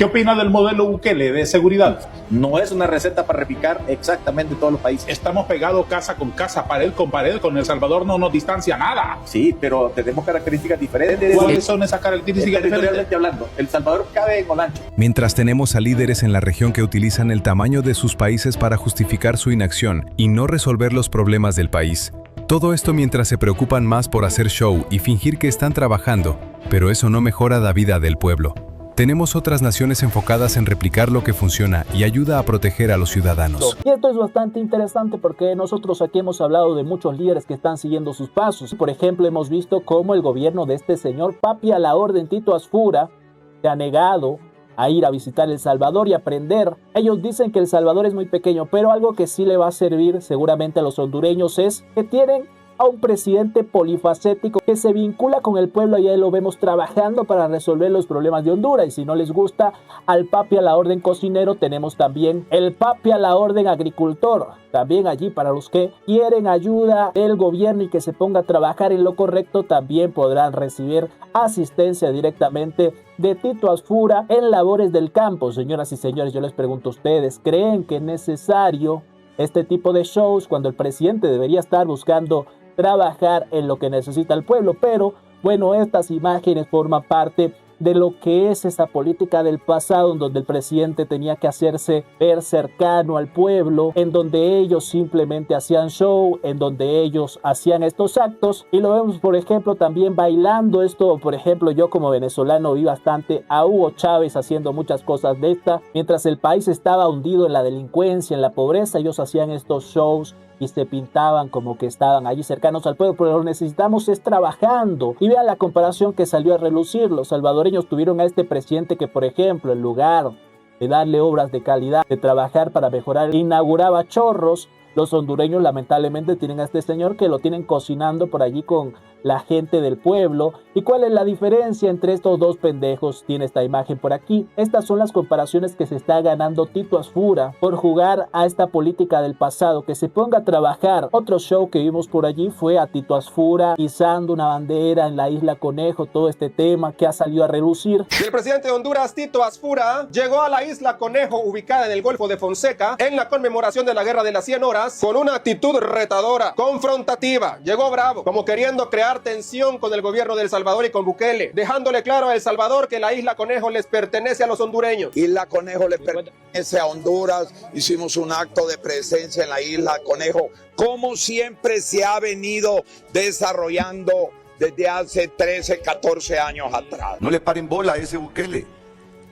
¿Qué opina del modelo Bukele de seguridad? No es una receta para replicar exactamente todos los países. Estamos pegados casa con casa, pared con pared. Con El Salvador no nos distancia nada. Sí, pero tenemos características diferentes. ¿Cuáles son esas características Territorialmente hablando, El Salvador cabe en Olancho. Mientras tenemos a líderes en la región que utilizan el tamaño de sus países para justificar su inacción y no resolver los problemas del país. Todo esto mientras se preocupan más por hacer show y fingir que están trabajando, pero eso no mejora la vida del pueblo. Tenemos otras naciones enfocadas en replicar lo que funciona y ayuda a proteger a los ciudadanos. Y esto es bastante interesante porque nosotros aquí hemos hablado de muchos líderes que están siguiendo sus pasos. Por ejemplo, hemos visto cómo el gobierno de este señor Papi a la Orden Tito Asfura se ha negado a ir a visitar El Salvador y aprender. Ellos dicen que El Salvador es muy pequeño, pero algo que sí le va a servir seguramente a los hondureños es que tienen a un presidente polifacético que se vincula con el pueblo y ahí lo vemos trabajando para resolver los problemas de Honduras. Y si no les gusta al papi a la orden cocinero, tenemos también el papi a la orden agricultor. También allí para los que quieren ayuda del gobierno y que se ponga a trabajar en lo correcto, también podrán recibir asistencia directamente de Tito Asfura en labores del campo. Señoras y señores, yo les pregunto a ustedes, ¿creen que es necesario este tipo de shows cuando el presidente debería estar buscando trabajar en lo que necesita el pueblo? Pero bueno, estas imágenes forman parte de lo que es esa política del pasado, en donde el presidente tenía que hacerse ver cercano al pueblo, en donde ellos simplemente hacían show, en donde ellos hacían estos actos. Y lo vemos, por ejemplo, también bailando esto. Por ejemplo, yo como venezolano vi bastante a Hugo Chávez haciendo muchas cosas de esta. Mientras el país estaba hundido en la delincuencia, en la pobreza, ellos hacían estos shows y se pintaban como que estaban allí cercanos al pueblo, pero lo que necesitamos es trabajando. Y vean la comparación que salió a relucir. Los salvadoreños tuvieron a este presidente que, por ejemplo, en lugar de darle obras de calidad, de trabajar para mejorar, inauguraba chorros. Los hondureños lamentablemente tienen a este señor que lo tienen cocinando por allí con la gente del pueblo. ¿Y cuál es la diferencia entre estos dos pendejos? Tiene esta imagen por aquí. Estas son las comparaciones que se está ganando Tito Asfura por jugar a esta política del pasado, que se ponga a trabajar. Otro show que vimos por allí fue a Tito Asfura izando una bandera en la Isla Conejo, todo este tema que ha salido a relucir. El presidente de Honduras, Tito Asfura, llegó a la Isla Conejo, ubicada en el Golfo de Fonseca, en la conmemoración de la Guerra de las 100 horas, con una actitud retadora, confrontativa. Llegó bravo, como queriendo crear tensión con el gobierno de El Salvador y con Bukele, dejándole claro a El Salvador que la Isla Conejo les pertenece a los hondureños. Isla Conejo le pertenece a Honduras. Hicimos un acto de presencia en la Isla Conejo, como siempre se ha venido desarrollando desde hace 13, 14 años atrás. No le paren bola a ese Bukele.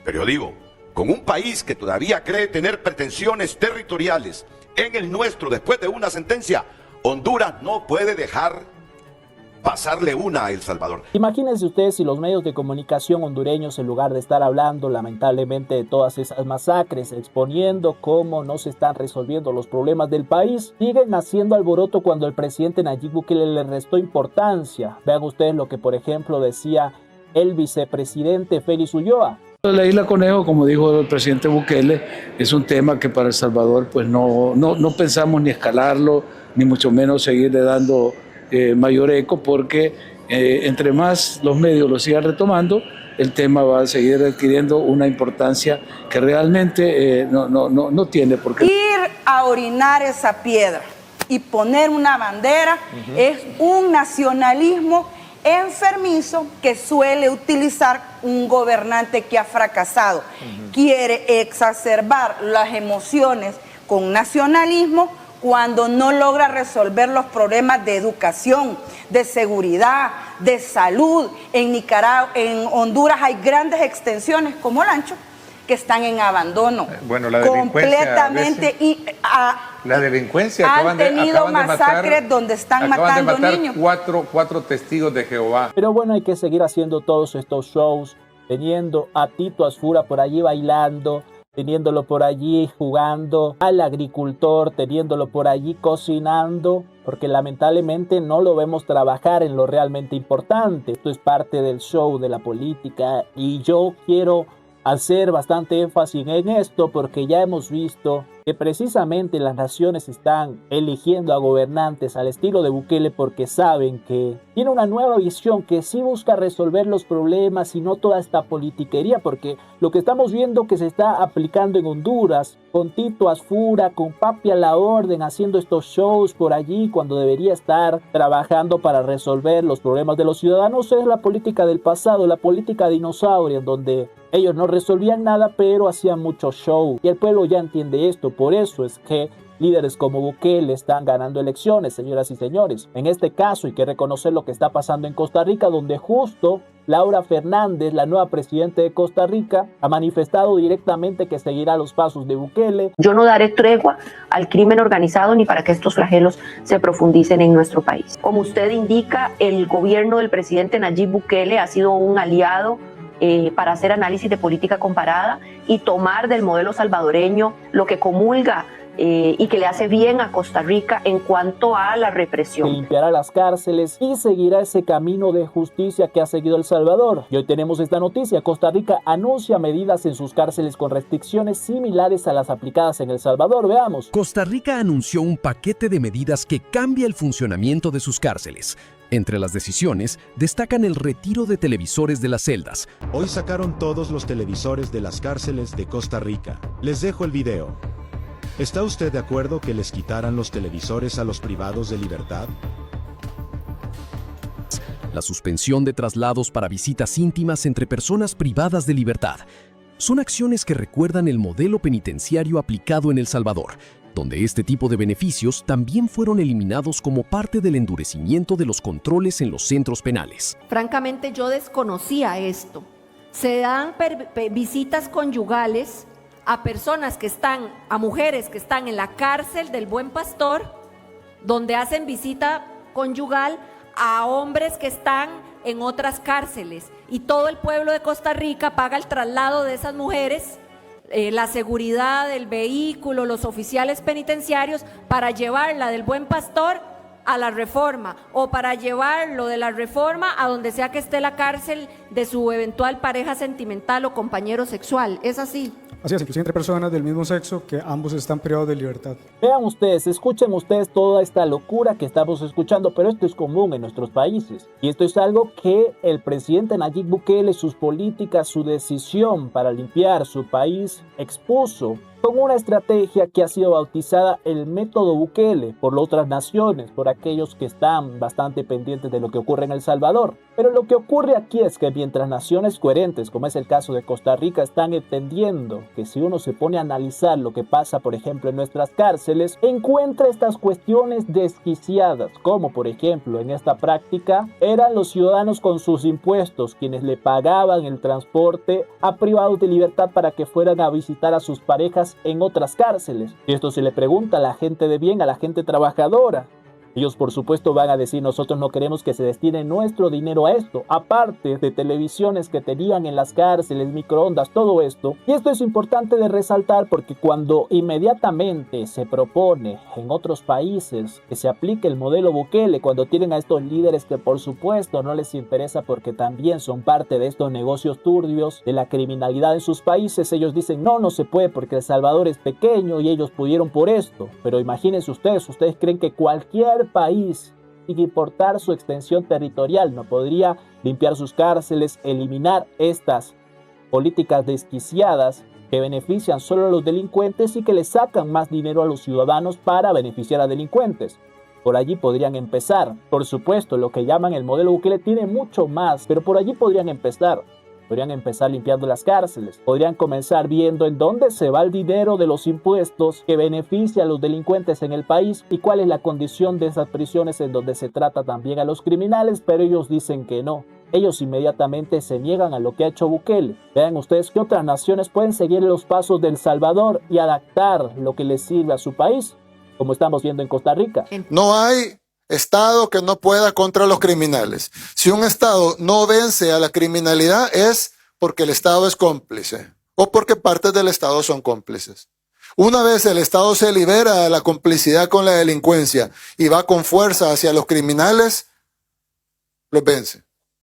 Pero yo digo, con un país que todavía cree tener pretensiones territoriales en el nuestro después de una sentencia, Honduras no puede dejar pasarle una a El Salvador. Imagínense ustedes si los medios de comunicación hondureños, en lugar de estar hablando lamentablemente de todas esas masacres, exponiendo cómo no se están resolviendo los problemas del país, siguen haciendo alboroto cuando el presidente Nayib Bukele le restó importancia. Vean ustedes lo que, por ejemplo, decía el vicepresidente Félix Ulloa. La Isla Conejo, como dijo el presidente Bukele, es un tema que para El Salvador pues no pensamos ni escalarlo, ni mucho menos seguirle dando mayor eco, porque entre más los medios lo sigan retomando, el tema va a seguir adquiriendo una importancia que realmente no tiene por qué. Ir a orinar esa piedra y poner una bandera es un nacionalismo enfermizo que suele utilizar un gobernante que ha fracasado. Quiere exacerbar las emociones con nacionalismo cuando no logra resolver los problemas de educación, de seguridad, de salud. En Nicaragua, en Honduras hay grandes extensiones como Olancho que están en abandono. Bueno, la delincuencia completamente la delincuencia han tenido masacres donde están matando niños. Cuatro testigos de Jehová. Pero bueno, hay que seguir haciendo todos estos shows, teniendo a Tito Asfura por allí bailando, teniéndolo por allí jugando al agricultor, teniéndolo por allí cocinando, porque lamentablemente no lo vemos trabajar en lo realmente importante. Esto es parte del show de la política y yo quiero hacer bastante énfasis en esto porque ya hemos visto que precisamente las naciones están eligiendo a gobernantes al estilo de Bukele porque saben que tiene una nueva visión que sí busca resolver los problemas y no toda esta politiquería, porque lo que estamos viendo que se está aplicando en Honduras con Tito Asfura, con Papi a la orden, haciendo estos shows por allí cuando debería estar trabajando para resolver los problemas de los ciudadanos, es la política del pasado, la política dinosauria, en donde ellos no resolvían nada, pero hacían mucho show. Y el pueblo ya entiende esto. Por eso es que líderes como Bukele están ganando elecciones, señoras y señores. En este caso hay que reconocer lo que está pasando en Costa Rica, donde justo Laura Fernández, la nueva presidenta de Costa Rica, ha manifestado directamente que seguirá los pasos de Bukele. Yo no daré tregua al crimen organizado ni para que estos flagelos se profundicen en nuestro país. Como usted indica, el gobierno del presidente Nayib Bukele ha sido un aliado para hacer análisis de política comparada y tomar del modelo salvadoreño lo que comulga y que le hace bien a Costa Rica en cuanto a la represión. Que limpiará las cárceles y seguirá ese camino de justicia que ha seguido El Salvador. Y hoy tenemos esta noticia: Costa Rica anuncia medidas en sus cárceles con restricciones similares a las aplicadas en El Salvador. Veamos. Costa Rica anunció un paquete de medidas que cambia el funcionamiento de sus cárceles. Entre las decisiones, destacan el retiro de televisores de las celdas. Hoy sacaron todos los televisores de las cárceles de Costa Rica. Les dejo el video. ¿Está usted de acuerdo que les quitaran los televisores a los privados de libertad? La suspensión de traslados para visitas íntimas entre personas privadas de libertad. Son acciones que recuerdan el modelo penitenciario aplicado en El Salvador, donde este tipo de beneficios también fueron eliminados como parte del endurecimiento de los controles en los centros penales. Francamente, yo desconocía esto. Se dan visitas conyugales a personas que están, a mujeres que están en la cárcel del Buen Pastor, donde hacen visita conyugal a hombres que están en otras cárceles, y todo el pueblo de Costa Rica paga el traslado de esas mujeres, la seguridad del vehículo, los oficiales penitenciarios, para llevarla del Buen Pastor a la Reforma, o para llevarlo de la Reforma a donde sea que esté la cárcel de su eventual pareja sentimental o compañero sexual. ¿Es así? Así es, inclusive entre personas del mismo sexo que ambos están privados de libertad. Vean ustedes, escuchen ustedes toda esta locura que estamos escuchando, pero esto es común en nuestros países. Y esto es algo que el presidente Nayib Bukele, sus políticas, su decisión para limpiar su país, expuso con una estrategia que ha sido bautizada el método Bukele por las otras naciones, por aquellos que están bastante pendientes de lo que ocurre en El Salvador. Pero lo que ocurre aquí es que mientras naciones coherentes, como es el caso de Costa Rica, están entendiendo que si uno se pone a analizar lo que pasa, por ejemplo, en nuestras cárceles, encuentra estas cuestiones desquiciadas, como por ejemplo en esta práctica eran los ciudadanos con sus impuestos quienes le pagaban el transporte a privados de libertad para que fueran a visitar a sus parejas en otras cárceles. Y esto se le pregunta a la gente de bien, a la gente trabajadora. Ellos por supuesto van a decir: nosotros no queremos que se destine nuestro dinero a esto, aparte de televisiones que tenían en las cárceles, microondas, todo esto. Y esto es importante de resaltar porque cuando inmediatamente se propone en otros países que se aplique el modelo Bukele, cuando tienen a estos líderes que por supuesto no les interesa porque también son parte de estos negocios turbios de la criminalidad en sus países, ellos dicen: no se puede porque El Salvador es pequeño y ellos pudieron por esto. Pero imagínense ustedes creen que cualquier país, sin importar su extensión territorial, no podría limpiar sus cárceles, eliminar estas políticas desquiciadas que benefician solo a los delincuentes y que le sacan más dinero a los ciudadanos para beneficiar a delincuentes? Por allí podrían empezar. Por supuesto, lo que llaman el modelo Bukele tiene mucho más, pero por allí podrían empezar. Podrían empezar limpiando las cárceles. Podrían comenzar viendo en dónde se va el dinero de los impuestos que beneficia a los delincuentes en el país y cuál es la condición de esas prisiones en donde se trata también a los criminales, pero ellos dicen que no. Ellos inmediatamente se niegan a lo que ha hecho Bukele. Vean ustedes que otras naciones pueden seguir los pasos de El Salvador y adaptar lo que les sirve a su país, como estamos viendo en Costa Rica. No hay Estado que no pueda contra los criminales. Si un Estado no vence a la criminalidad es porque el Estado es cómplice o porque partes del Estado son cómplices. Una vez el Estado se libera de la complicidad con la delincuencia y va con fuerza hacia los criminales, los vence.